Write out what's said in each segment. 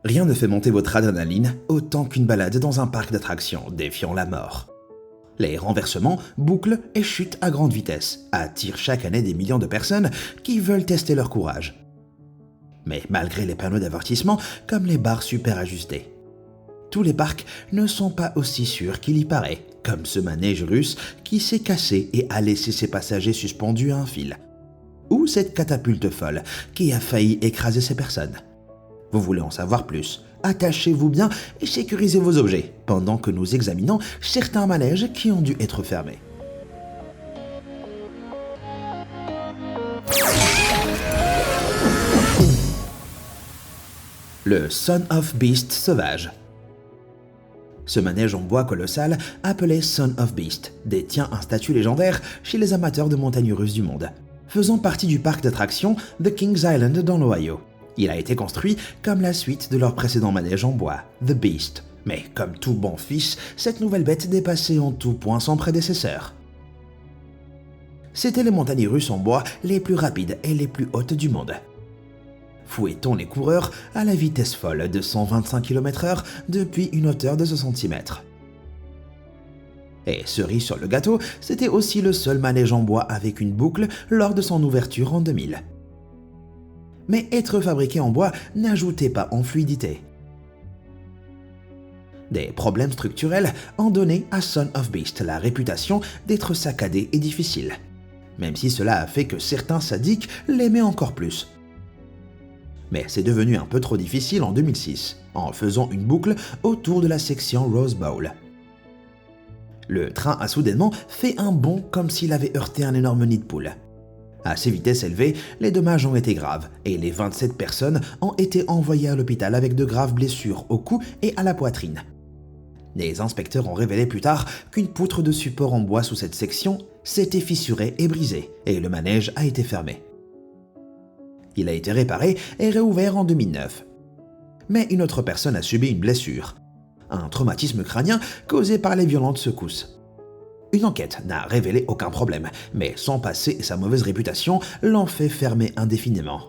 Rien ne fait monter votre adrénaline autant qu'une balade dans un parc d'attractions défiant la mort. Les renversements, boucles et chutes à grande vitesse attirent chaque année des millions de personnes qui veulent tester leur courage. Mais malgré les panneaux d'avertissement comme les barres super ajustées, tous les parcs ne sont pas aussi sûrs qu'il y paraît, comme ce manège russe qui s'est cassé et a laissé ses passagers suspendus à un fil, ou cette catapulte folle qui a failli écraser ces personnes. Vous voulez en savoir plus? Attachez-vous bien et sécurisez vos objets pendant que nous examinons certains manèges qui ont dû être fermés. Le Son of Beast sauvage. Ce manège en bois colossal, appelé Son of Beast, détient un statut légendaire chez les amateurs de montagnes russes du monde, faisant partie du parc d'attractions The Kings Island dans l'Ohio. Il a été construit comme la suite de leur précédent manège en bois, The Beast. Mais comme tout bon fils, cette nouvelle bête dépassait en tout point son prédécesseur. C'étaient les montagnes russes en bois les plus rapides et les plus hautes du monde. Fouettons les coureurs à la vitesse folle de 125 km/h depuis une hauteur de 60 cm. Et cerise sur le gâteau, c'était aussi le seul manège en bois avec une boucle lors de son ouverture en 2000. Mais être fabriqué en bois n'ajoutait pas en fluidité. Des problèmes structurels ont donné à Son of Beast la réputation d'être saccadé et difficile, même si cela a fait que certains sadiques l'aimaient encore plus. Mais c'est devenu un peu trop difficile en 2006, en faisant une boucle autour de la section Rose Bowl. Le train a soudainement fait un bond comme s'il avait heurté un énorme nid de poule. À ces vitesses élevées, les dommages ont été graves et les 27 personnes ont été envoyées à l'hôpital avec de graves blessures au cou et à la poitrine. Les inspecteurs ont révélé plus tard qu'une poutre de support en bois sous cette section s'était fissurée et brisée et le manège a été fermé. Il a été réparé et réouvert en 2009. Mais une autre personne a subi une blessure, un traumatisme crânien causé par les violentes secousses. Une enquête n'a révélé aucun problème, mais son passé et sa mauvaise réputation l'ont fait fermer indéfiniment.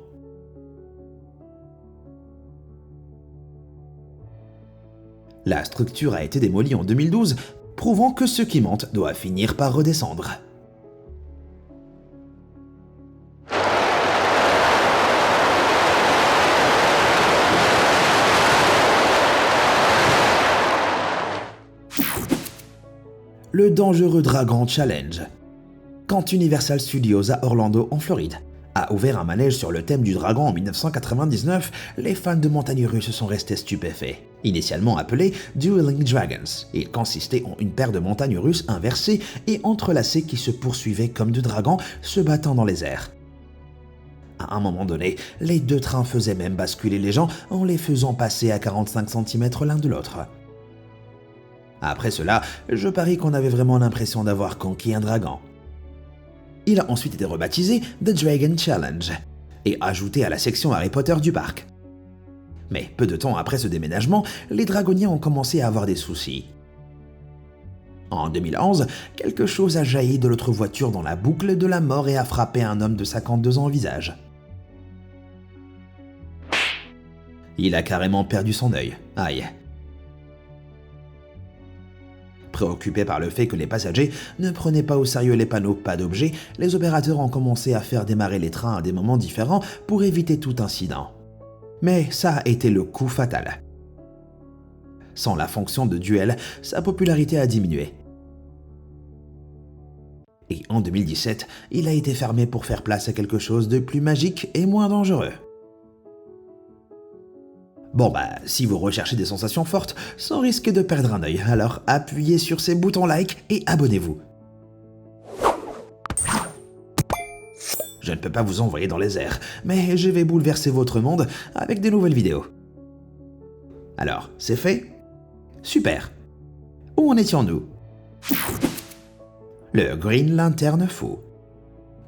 La structure a été démolie en 2012, prouvant que ce qui monte doit finir par redescendre. Le dangereux Dragon Challenge. Quand Universal Studios à Orlando, en Floride, a ouvert un manège sur le thème du dragon en 1999, les fans de montagnes russes sont restés stupéfaits. Initialement appelé Dueling Dragons, il consistait en une paire de montagnes russes inversées et entrelacées qui se poursuivaient comme deux dragons se battant dans les airs. À un moment donné, les deux trains faisaient même basculer les gens en les faisant passer à 45 cm l'un de l'autre. Après cela, je parie qu'on avait vraiment l'impression d'avoir conquis un dragon. Il a ensuite été rebaptisé The Dragon Challenge et ajouté à la section Harry Potter du parc. Mais peu de temps après ce déménagement, les dragonniers ont commencé à avoir des soucis. En 2011, quelque chose a jailli de l'autre voiture dans la boucle de la mort et a frappé un homme de 52 ans au visage. Il a carrément perdu son œil. Aïe. Préoccupés par le fait que les passagers ne prenaient pas au sérieux les panneaux pas d'objets, les opérateurs ont commencé à faire démarrer les trains à des moments différents pour éviter tout incident. Mais ça a été le coup fatal. Sans la fonction de duel, sa popularité a diminué. Et en 2017, il a été fermé pour faire place à quelque chose de plus magique et moins dangereux. Bon si vous recherchez des sensations fortes, sans risquer de perdre un œil, alors appuyez sur ces boutons like et abonnez-vous. Je ne peux pas vous envoyer dans les airs, mais je vais bouleverser votre monde avec des nouvelles vidéos. Alors, c'est fait? Super! Où en étions-nous? Le Green Lantern fou.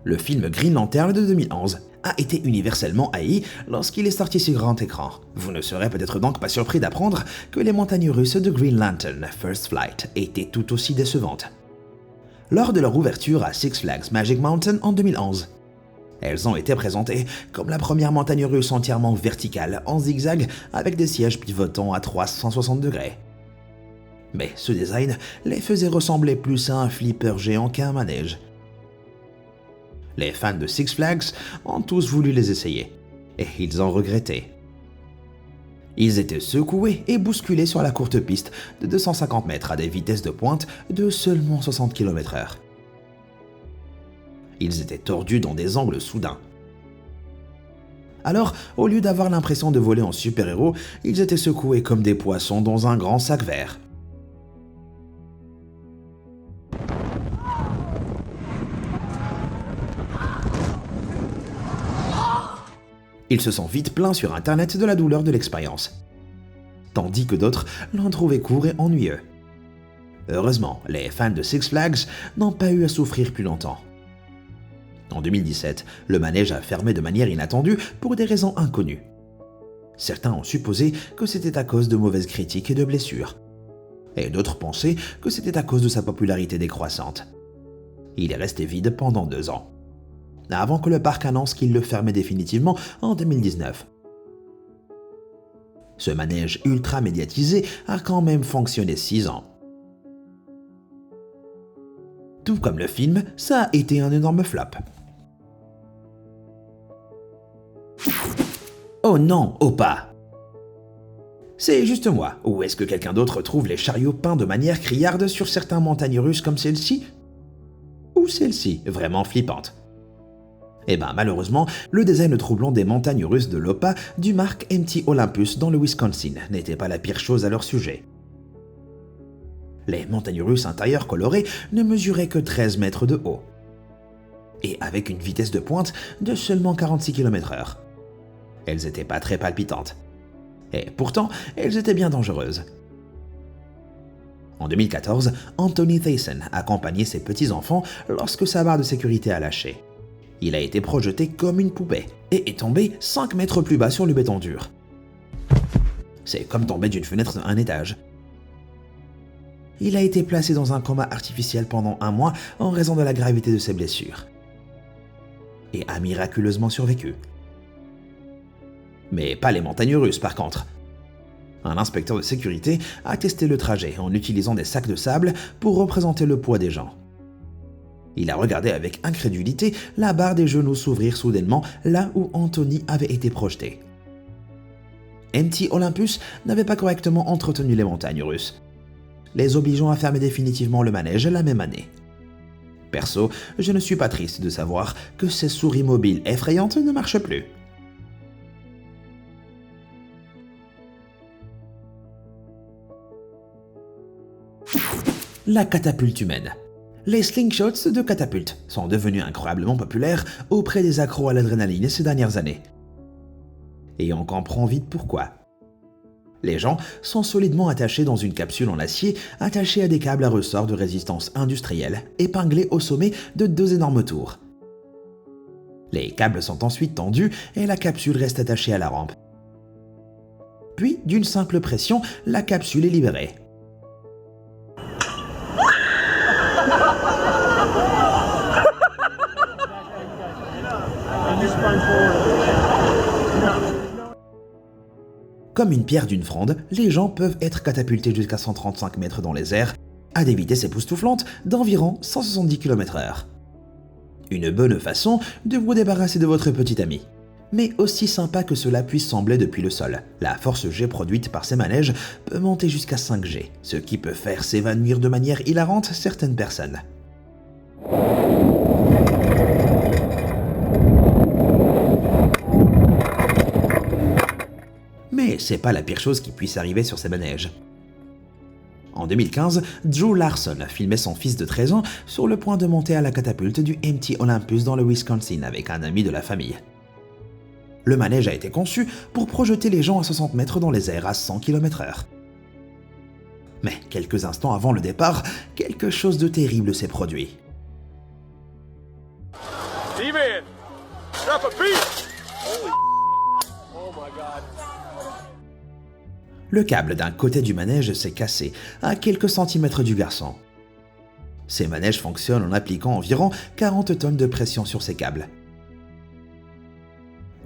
Le film Green Lantern de 2011 a été universellement haï lorsqu'il est sorti sur grand écran. Vous ne serez peut-être donc pas surpris d'apprendre que les montagnes russes de Green Lantern First Flight étaient tout aussi décevantes. Lors de leur ouverture à Six Flags Magic Mountain en 2011, Elles ont été présentées comme la première montagne russe entièrement verticale, en zigzag, avec des sièges pivotant à 360 degrés. Mais ce design les faisait ressembler plus à un flipper géant qu'à un manège. Les fans de Six Flags ont tous voulu les essayer, et ils ont regretté. Ils étaient secoués et bousculés sur la courte piste de 250 mètres à des vitesses de pointe de seulement 60 km/h. Ils étaient tordus dans des angles soudains. Alors, au lieu d'avoir l'impression de voler en super-héros, ils étaient secoués comme des poissons dans un grand sac vert. Ils se sont vite plaints sur internet de la douleur de l'expérience, tandis que d'autres l'ont trouvé court et ennuyeux. Heureusement, les fans de Six Flags n'ont pas eu à souffrir plus longtemps. En 2017, le manège a fermé de manière inattendue pour des raisons inconnues. Certains ont supposé que c'était à cause de mauvaises critiques et de blessures, et d'autres pensaient que c'était à cause de sa popularité décroissante. Il est resté vide pendant 2 ans, avant que le parc annonce qu'il le fermait définitivement en 2019. Ce manège ultra médiatisé a quand même fonctionné 6 ans. Tout comme le film, ça a été un énorme flop. Oh non, Opa! C'est juste moi, ou est-ce que quelqu'un d'autre trouve les chariots peints de manière criarde sur certaines montagnes russes comme celle-ci? Ou celle-ci, vraiment flippante? Eh ben malheureusement, le design troublant des montagnes russes de l'Opa du Mark MT Olympus dans le Wisconsin n'était pas la pire chose à leur sujet. Les montagnes russes intérieures colorées ne mesuraient que 13 mètres de haut, et avec une vitesse de pointe de seulement 46 km/h. Elles étaient pas très palpitantes. Et pourtant, elles étaient bien dangereuses. En 2014, Anthony Thaysen accompagnait ses petits-enfants lorsque sa barre de sécurité a lâché. Il a été projeté comme une poupée et est tombé 5 mètres plus bas sur le béton dur. C'est comme tomber d'une fenêtre d'un étage. Il a été placé dans un coma artificiel pendant 1 mois en raison de la gravité de ses blessures, et a miraculeusement survécu. Mais pas les montagnes russes par contre. Un inspecteur de sécurité a testé le trajet en utilisant des sacs de sable pour représenter le poids des gens. Il a regardé avec incrédulité la barre des genoux s'ouvrir soudainement là où Anthony avait été projeté. MT Olympus n'avait pas correctement entretenu les montagnes russes, les obligeant à fermer définitivement le manège la même année. Perso, je ne suis pas triste de savoir que ces souris mobiles effrayantes ne marchent plus. La catapulte humaine. Les slingshots de catapulte sont devenus incroyablement populaires auprès des accros à l'adrénaline ces dernières années. Et on comprend vite pourquoi. Les gens sont solidement attachés dans une capsule en acier attachée à des câbles à ressort de résistance industrielle épinglés au sommet de 2 énormes tours. Les câbles sont ensuite tendus et la capsule reste attachée à la rampe. Puis, d'une simple pression, la capsule est libérée. Comme une pierre d'une fronde, les gens peuvent être catapultés jusqu'à 135 mètres dans les airs, à des vitesses époustouflantes d'environ 170 km/h. Une bonne façon de vous débarrasser de votre petit ami. Mais aussi sympa que cela puisse sembler depuis le sol, la force G produite par ces manèges peut monter jusqu'à 5 G, ce qui peut faire s'évanouir de manière hilarante certaines personnes. Mais c'est pas la pire chose qui puisse arriver sur ces manèges. En 2015, Drew Larson filmait son fils de 13 ans sur le point de monter à la catapulte du MT Olympus dans le Wisconsin avec un ami de la famille. Le manège a été conçu pour projeter les gens à 60 mètres dans les airs à 100 km/h. Mais quelques instants avant le départ, quelque chose de terrible s'est produit. D-Man, drop a beat! Holy oh my God. Le câble d'un côté du manège s'est cassé à quelques centimètres du garçon. Ces manèges fonctionnent en appliquant environ 40 tonnes de pression sur ces câbles.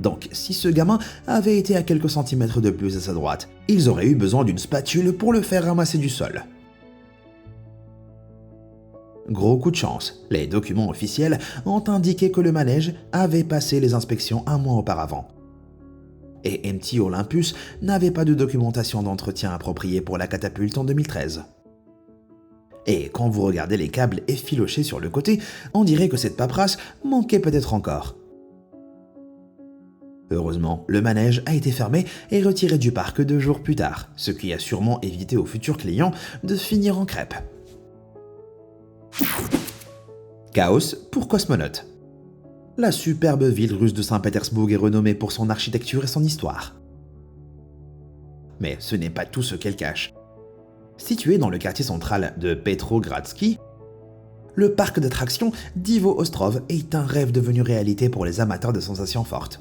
Donc, si ce gamin avait été à quelques centimètres de plus à sa droite, ils auraient eu besoin d'une spatule pour le faire ramasser du sol. Gros coup de chance, les documents officiels ont indiqué que le manège avait passé les inspections un mois auparavant. Et MT Olympus n'avait pas de documentation d'entretien appropriée pour la catapulte en 2013. Et quand vous regardez les câbles effilochés sur le côté, on dirait que cette paperasse manquait peut-être encore. Heureusement, le manège a été fermé et retiré du parc 2 jours plus tard, ce qui a sûrement évité aux futurs clients de finir en crêpe. Chaos pour cosmonautes. La superbe ville russe de Saint-Pétersbourg est renommée pour son architecture et son histoire. Mais ce n'est pas tout ce qu'elle cache. Situé dans le quartier central de Petrogradsky, le parc d'attractions d'Ivo Ostrov est un rêve devenu réalité pour les amateurs de sensations fortes.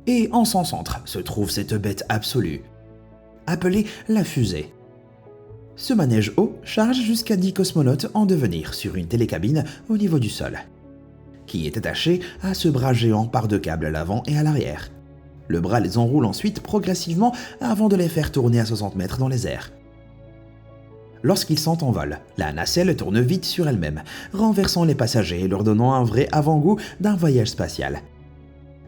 Et en son centre se trouve cette bête absolue, appelée la fusée. Ce manège haut charge jusqu'à 10 cosmonautes en devenir sur une télécabine au niveau du sol, qui est attaché à ce bras géant par 2 câbles à l'avant et à l'arrière. Le bras les enroule ensuite progressivement avant de les faire tourner à 60 mètres dans les airs. Lorsqu'ils sont en vol, la nacelle tourne vite sur elle-même, renversant les passagers et leur donnant un vrai avant-goût d'un voyage spatial.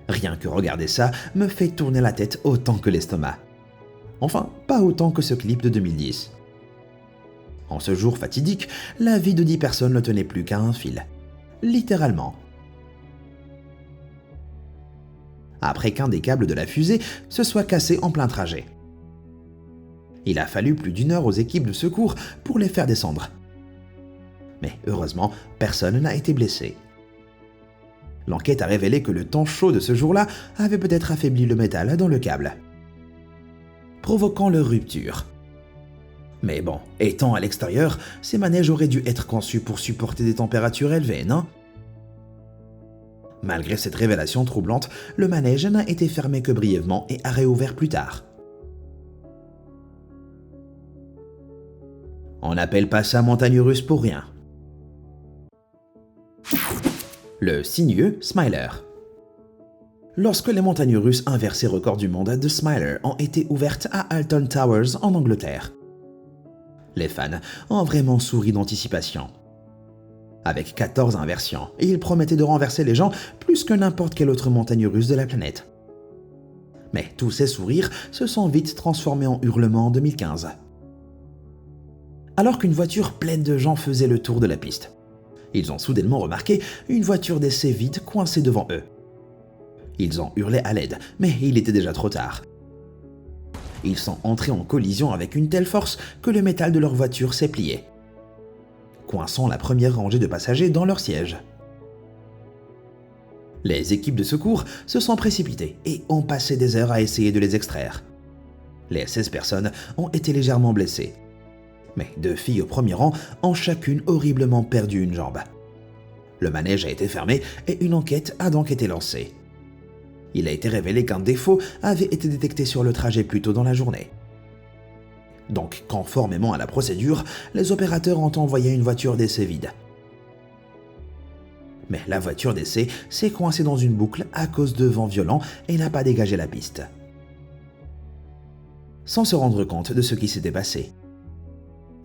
Rien que regarder ça me fait tourner la tête autant que l'estomac. Enfin, pas autant que ce clip de 2010. En ce jour fatidique, la vie de 10 personnes ne tenait plus qu'à un fil. Littéralement. Après qu'un des câbles de la fusée se soit cassé en plein trajet. Il a fallu plus d'1 heure aux équipes de secours pour les faire descendre. Mais heureusement, personne n'a été blessé. L'enquête a révélé que le temps chaud de ce jour-là avait peut-être affaibli le métal dans le câble, provoquant leur rupture. Mais bon, étant à l'extérieur, ces manèges auraient dû être conçus pour supporter des températures élevées, non ? Malgré cette révélation troublante, le manège n'a été fermé que brièvement et a réouvert plus tard. On n'appelle pas ça montagne russe pour rien. Le sinueux Smiler. Lorsque les montagnes russes inversées records du monde de Smiler ont été ouvertes à Alton Towers en Angleterre, les fans ont vraiment souri d'anticipation. Avec 14 inversions, ils promettaient de renverser les gens plus que n'importe quelle autre montagne russe de la planète. Mais tous ces sourires se sont vite transformés en hurlements en 2015. Alors qu'une voiture pleine de gens faisait le tour de la piste, ils ont soudainement remarqué une voiture d'essai vide coincée devant eux. Ils ont hurlé à l'aide, mais il était déjà trop tard. Ils sont entrés en collision avec une telle force que le métal de leur voiture s'est plié, coinçant la première rangée de passagers dans leur siège. Les équipes de secours se sont précipitées et ont passé des heures à essayer de les extraire. Les 16 personnes ont été légèrement blessées, mais 2 filles au premier rang ont chacune horriblement perdu une jambe. Le manège a été fermé et une enquête a donc été lancée. Il a été révélé qu'un défaut avait été détecté sur le trajet plus tôt dans la journée. Donc, conformément à la procédure, les opérateurs ont envoyé une voiture d'essai vide. Mais la voiture d'essai s'est coincée dans une boucle à cause de vents violents et n'a pas dégagé la piste. Sans se rendre compte de ce qui s'était passé,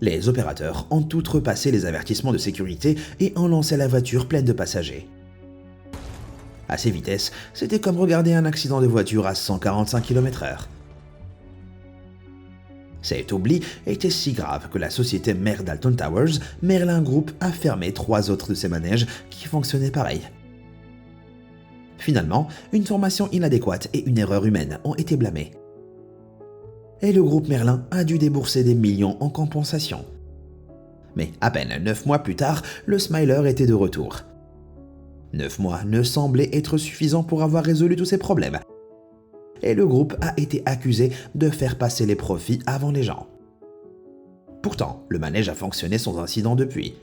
les opérateurs ont outrepassé les avertissements de sécurité et ont lancé la voiture pleine de passagers. À ces vitesses, c'était comme regarder un accident de voiture à 145 km/h. Cet oubli était si grave que la société mère d'Alton Towers, Merlin Group, a fermé 3 autres de ses manèges qui fonctionnaient pareil. Finalement, une formation inadéquate et une erreur humaine ont été blâmées. Et le groupe Merlin a dû débourser des millions en compensation. Mais à peine 9 mois plus tard, le Smiler était de retour. 9 mois ne semblaient être suffisants pour avoir résolu tous ces problèmes. Et le groupe a été accusé de faire passer les profits avant les gens. Pourtant, le manège a fonctionné sans incident depuis.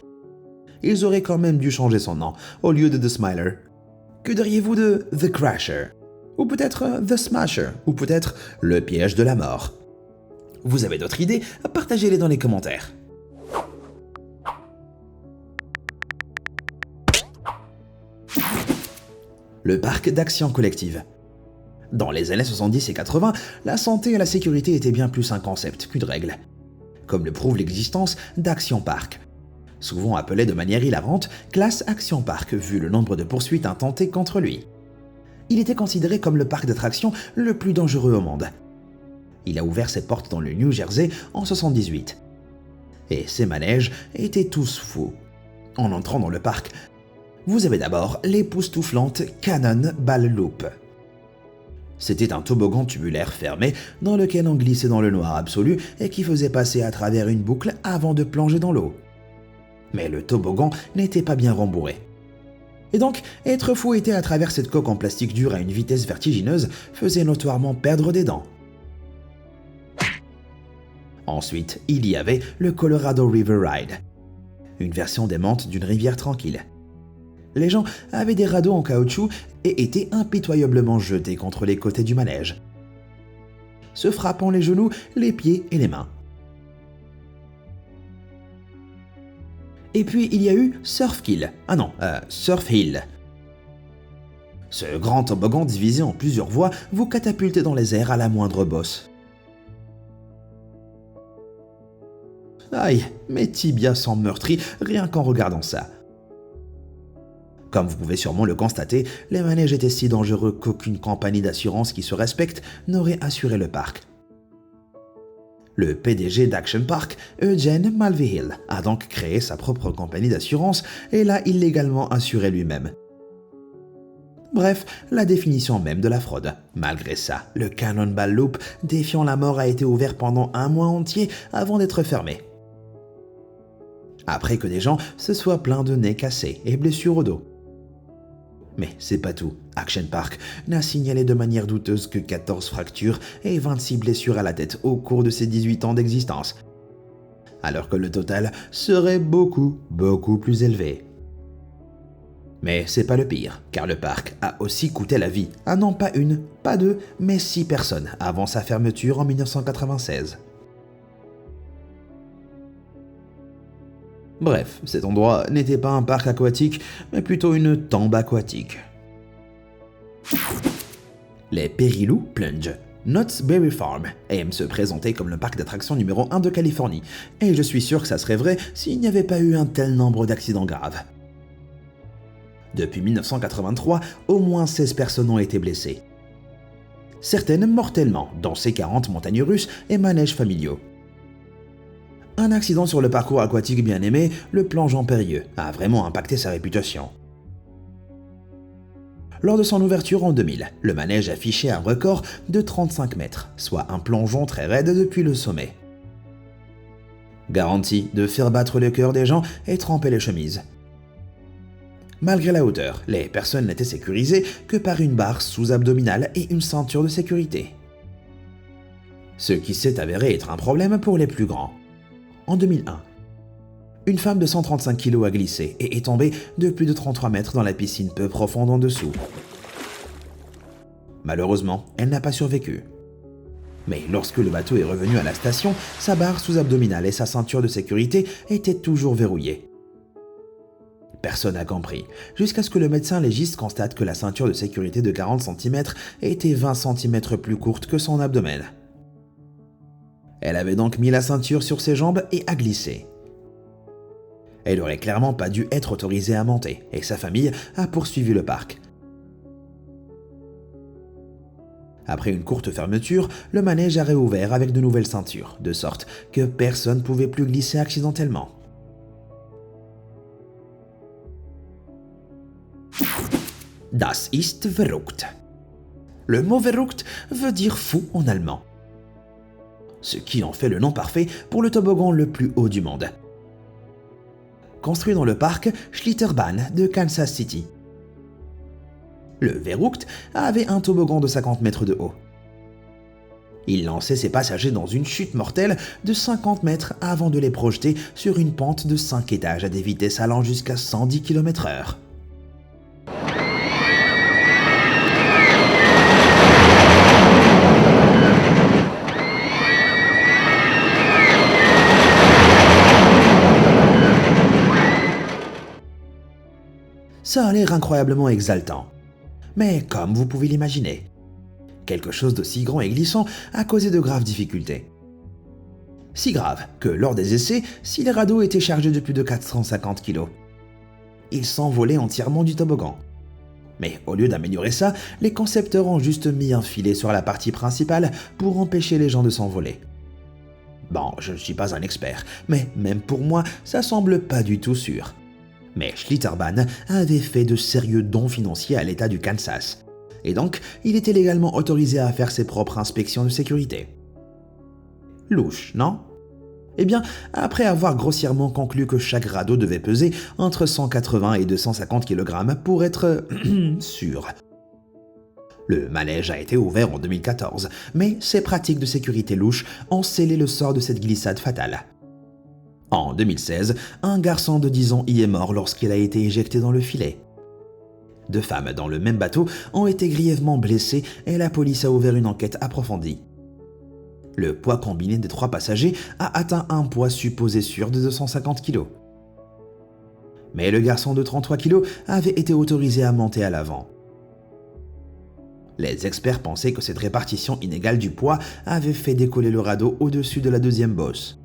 Ils auraient quand même dû changer son nom. Au lieu de The Smiler, que diriez-vous de The Crasher? Ou peut-être The Smasher? Ou peut-être Le Piège de la Mort? Vous avez d'autres idées? Partagez-les dans les commentaires. Le parc d'action collective. Dans les années 70 et 80, la santé et la sécurité étaient bien plus un concept qu'une règle. Comme le prouve l'existence d'Action Park. Souvent appelé de manière hilarante Classe Action Park vu le nombre de poursuites intentées contre lui. Il était considéré comme le parc d'attractions le plus dangereux au monde. Il a ouvert ses portes dans le New Jersey en 1978. Et ses manèges étaient tous fous. En entrant dans le parc, vous avez d'abord l'époustouflante Cannonball Loop. C'était un toboggan tubulaire fermé dans lequel on glissait dans le noir absolu et qui faisait passer à travers une boucle avant de plonger dans l'eau. Mais le toboggan n'était pas bien rembourré. Et donc, être fouetté à travers cette coque en plastique dur à une vitesse vertigineuse faisait notoirement perdre des dents. Ensuite, il y avait le Colorado River Ride, une version démente d'une rivière tranquille. Les gens avaient des radeaux en caoutchouc et étaient impitoyablement jetés contre les côtés du manège, se frappant les genoux, les pieds et les mains. Et puis il y a eu Surf Hill. Ce grand toboggan divisé en plusieurs voies vous catapultait dans les airs à la moindre bosse. Aïe, mes tibias sont meurtris rien qu'en regardant ça. Comme vous pouvez sûrement le constater, les manèges étaient si dangereux qu'aucune compagnie d'assurance qui se respecte n'aurait assuré le parc. Le PDG d'Action Park, Eugene Mulvihill, a donc créé sa propre compagnie d'assurance et l'a illégalement assuré lui-même. Bref, la définition même de la fraude. Malgré ça, le Cannonball Loop, défiant la mort, a été ouvert pendant un mois entier avant d'être fermé. Après que des gens se soient plaints de nez cassés et blessures au dos. Mais c'est pas tout. Action Park n'a signalé de manière douteuse que 14 fractures et 26 blessures à la tête au cours de ses 18 ans d'existence. Alors que le total serait beaucoup plus élevé. Mais c'est pas le pire, car le parc a aussi coûté la vie à non pas une, pas deux, mais 6 personnes avant sa fermeture en 1996. Bref, cet endroit n'était pas un parc aquatique, mais plutôt une tombe aquatique. Les Perilous Plunge. Knott's Berry Farm aime se présenter comme le parc d'attractions numéro 1 de Californie, et je suis sûr que ça serait vrai s'il n'y avait pas eu un tel nombre d'accidents graves. Depuis 1983, au moins 16 personnes ont été blessées. Certaines mortellement, dans ces 40 montagnes russes et manèges familiaux. Un accident sur le parcours aquatique bien aimé, le plongeon périlleux, a vraiment impacté sa réputation. Lors de son ouverture en 2000, le manège affichait un record de 35 mètres, soit un plongeon très raide depuis le sommet. Garantie de faire battre le cœur des gens et tremper les chemises. Malgré la hauteur, les personnes n'étaient sécurisées que par une barre sous-abdominale et une ceinture de sécurité. Ce qui s'est avéré être un problème pour les plus grands. En 2001, une femme de 135 kg a glissé et est tombée de plus de 33 mètres dans la piscine peu profonde en dessous. Malheureusement, elle n'a pas survécu. Mais lorsque le bateau est revenu à la station, sa barre sous-abdominale et sa ceinture de sécurité étaient toujours verrouillées. Personne n'a compris, jusqu'à ce que le médecin légiste constate que la ceinture de sécurité de 40 cm était 20 cm plus courte que son abdomen. Elle avait donc mis la ceinture sur ses jambes et a glissé. Elle n'aurait clairement pas dû être autorisée à monter, et sa famille a poursuivi le parc. Après une courte fermeture, le manège a réouvert avec de nouvelles ceintures, de sorte que personne ne pouvait plus glisser accidentellement. Das ist verrückt. Le mot verrückt veut dire fou en allemand. Ce qui en fait le nom parfait pour le toboggan le plus haut du monde. Construit dans le parc Schlitterbahn de Kansas City. Le Verrückt avait un toboggan de 50 mètres de haut. Il lançait ses passagers dans une chute mortelle de 50 mètres avant de les projeter sur une pente de 5 étages à des vitesses allant jusqu'à 110 km/h. Ça a l'air incroyablement exaltant. Mais comme vous pouvez l'imaginer, Quelque chose d'aussi grand et glissant a causé de graves difficultés. Si grave que lors des essais, si les radeaux étaient chargés de plus de 450 kg, ils s'envolaient entièrement du toboggan. Mais au lieu d'améliorer ça, les concepteurs ont juste mis un filet sur la partie principale pour empêcher les gens de s'envoler. Bon, je ne suis pas un expert, mais même pour moi, ça semble pas du tout sûr. Mais Schlitterbahn avait fait de sérieux dons financiers à l'État du Kansas, et donc il était légalement autorisé à faire ses propres inspections de sécurité. Louche, non ? Eh bien, après avoir grossièrement conclu que chaque radeau devait peser entre 180 et 250 kg pour être sûr. Le manège a été ouvert en 2014, mais ces pratiques de sécurité louches ont scellé le sort de cette glissade fatale. En 2016, un garçon de 10 ans y est mort lorsqu'il a été éjecté dans le filet. 2 femmes dans le même bateau ont été grièvement blessées et la police a ouvert une enquête approfondie. Le poids combiné des 3 passagers a atteint un poids supposé sûr de 250 kg. Mais le garçon de 33 kg avait été autorisé à monter à l'avant. Les experts pensaient que cette répartition inégale du poids avait fait décoller le radeau au-dessus de la deuxième bosse.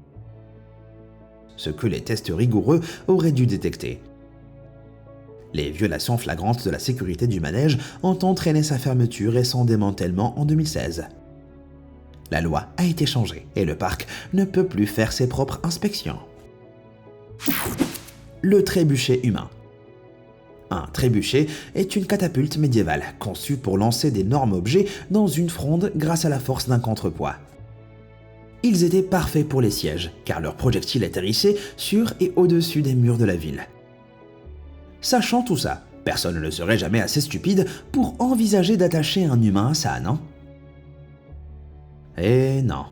Ce que les tests rigoureux auraient dû détecter. Les violations flagrantes de la sécurité du manège ont entraîné sa fermeture et son démantèlement en 2016. La loi a été changée et le parc ne peut plus faire ses propres inspections. Le trébuchet humain. Un trébuchet est une catapulte médiévale conçue pour lancer d'énormes objets dans une fronde grâce à la force d'un contrepoids. Ils étaient parfaits pour les sièges, car leurs projectiles atterrissaient sur et au-dessus des murs de la ville. Sachant tout ça, personne ne serait jamais assez stupide pour envisager d'attacher un humain à ça, non ? Et non.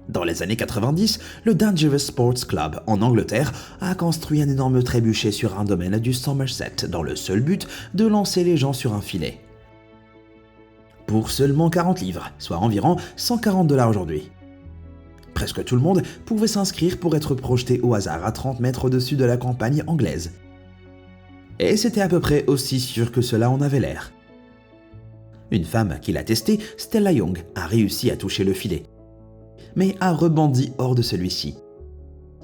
Dans les années 90, le Dangerous Sports Club en Angleterre a construit un énorme trébuchet sur un domaine du Somerset dans le seul but de lancer les gens sur un filet. Pour seulement 40 livres, soit environ 140 $ aujourd'hui. Presque tout le monde pouvait s'inscrire pour être projeté au hasard à 30 mètres au-dessus de la campagne anglaise. Et c'était à peu près aussi sûr que cela en avait l'air. Une femme qui l'a testé, Stella Young, a réussi à toucher le filet, mais a rebondi hors de celui-ci,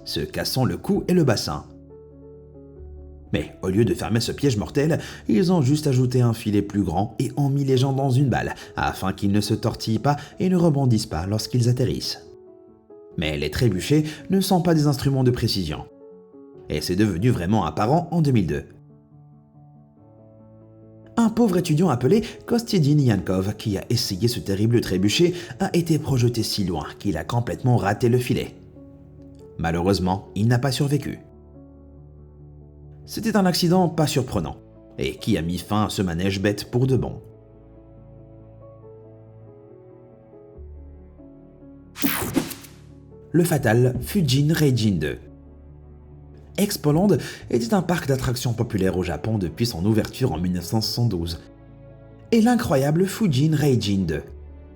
se cassant le cou et le bassin. Mais au lieu de fermer ce piège mortel, ils ont juste ajouté un filet plus grand et ont mis les gens dans une balle, afin qu'ils ne se tortillent pas et ne rebondissent pas lorsqu'ils atterrissent. Mais les trébuchets ne sont pas des instruments de précision. Et c'est devenu vraiment apparent en 2002. Un pauvre étudiant appelé Kostadin Yankov, qui a essayé ce terrible trébuchet, a été projeté si loin qu'il a complètement raté le filet. Malheureusement, il n'a pas survécu. C'était un accident pas surprenant, et qui a mis fin à ce manège bête pour de bon. Le fatal Fujin Reijin 2. Expoland était un parc d'attractions populaire au Japon depuis son ouverture en 1972. Et l'incroyable Fujin Reijin 2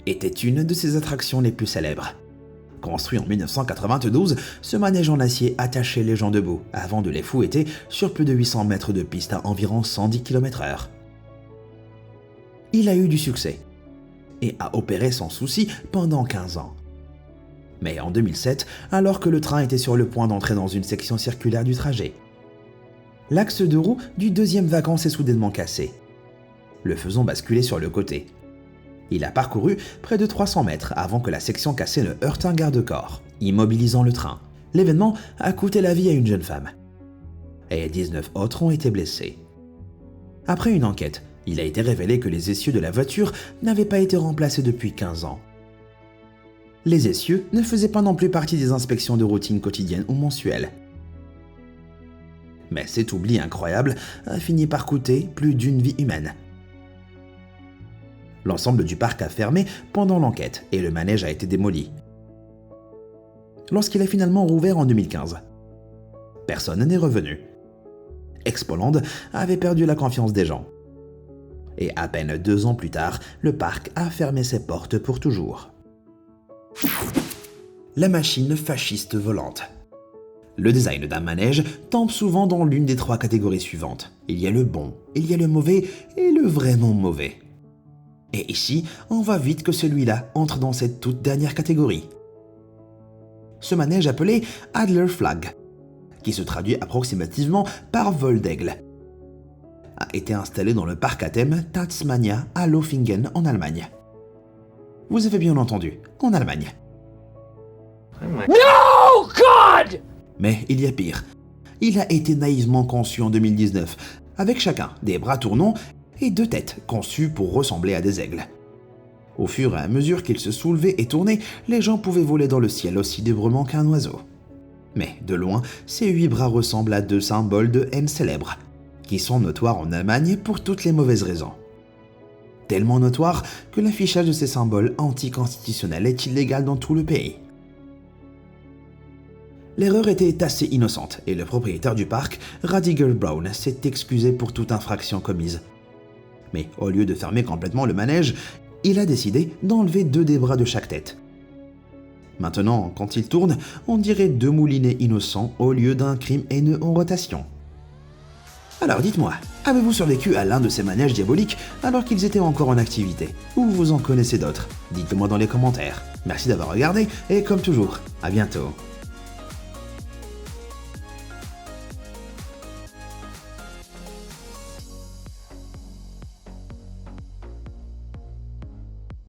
était une de ses attractions les plus célèbres. Construit en 1992, ce manège en acier attachait les gens debout avant de les fouetter sur plus de 800 mètres de piste à environ 110 km/h. Il a eu du succès et a opéré sans souci pendant 15 ans. Mais en 2007, alors que le train était sur le point d'entrer dans une section circulaire du trajet, l'axe de roue du deuxième wagon s'est soudainement cassé, le faisant basculer sur le côté. Il a parcouru près de 300 mètres avant que la section cassée ne heurte un garde-corps, immobilisant le train. L'événement a coûté la vie à une jeune femme. Et 19 autres ont été blessés. Après une enquête, il a été révélé que les essieux de la voiture n'avaient pas été remplacés depuis 15 ans. Les essieux ne faisaient pas non plus partie des inspections de routine quotidiennes ou mensuelles. Mais cet oubli incroyable a fini par coûter plus d'une vie humaine. L'ensemble du parc a fermé pendant l'enquête et le manège a été démoli. Lorsqu'il a finalement rouvert en 2015, personne n'est revenu. Expoland avait perdu la confiance des gens. Et à peine 2 ans plus tard, le parc a fermé ses portes pour toujours. La machine fasciste volante. Le design d'un manège tombe souvent dans l'une des 3 catégories suivantes. Il y a le bon, il y a le mauvais et le vraiment mauvais. Et ici, on voit vite que celui-là entre dans cette toute dernière catégorie. Ce manège appelé Adler Flag, qui se traduit approximativement par vol d'aigle, a été installé dans le parc à thème Tasmania à Lofingen en Allemagne. Vous avez bien entendu, en Allemagne. No, God! Mais il y a pire. Il a été naïvement conçu en 2019, avec chacun des bras tournants et 2 têtes conçues pour ressembler à des aigles. Au fur et à mesure qu'il se soulevait et tournait, les gens pouvaient voler dans le ciel aussi librement qu'un oiseau. Mais de loin, ces 8 bras ressemblent à 2 symboles de haine célèbres, qui sont notoires en Allemagne pour toutes les mauvaises raisons. Tellement notoires que l'affichage de ces symboles anticonstitutionnels est illégal dans tout le pays. L'erreur était assez innocente et le propriétaire du parc, Radiger Brown, s'est excusé pour toute infraction commise. Mais au lieu de fermer complètement le manège, il a décidé d'enlever 2 des bras de chaque tête. Maintenant, quand il tourne, on dirait 2 moulinets innocents au lieu d'un crime haineux en rotation. Alors dites-moi, avez-vous survécu à l'un de ces manèges diaboliques alors qu'ils étaient encore en activité? Ou vous en connaissez d'autres? Dites-le moi dans les commentaires. Merci d'avoir regardé et comme toujours, à bientôt.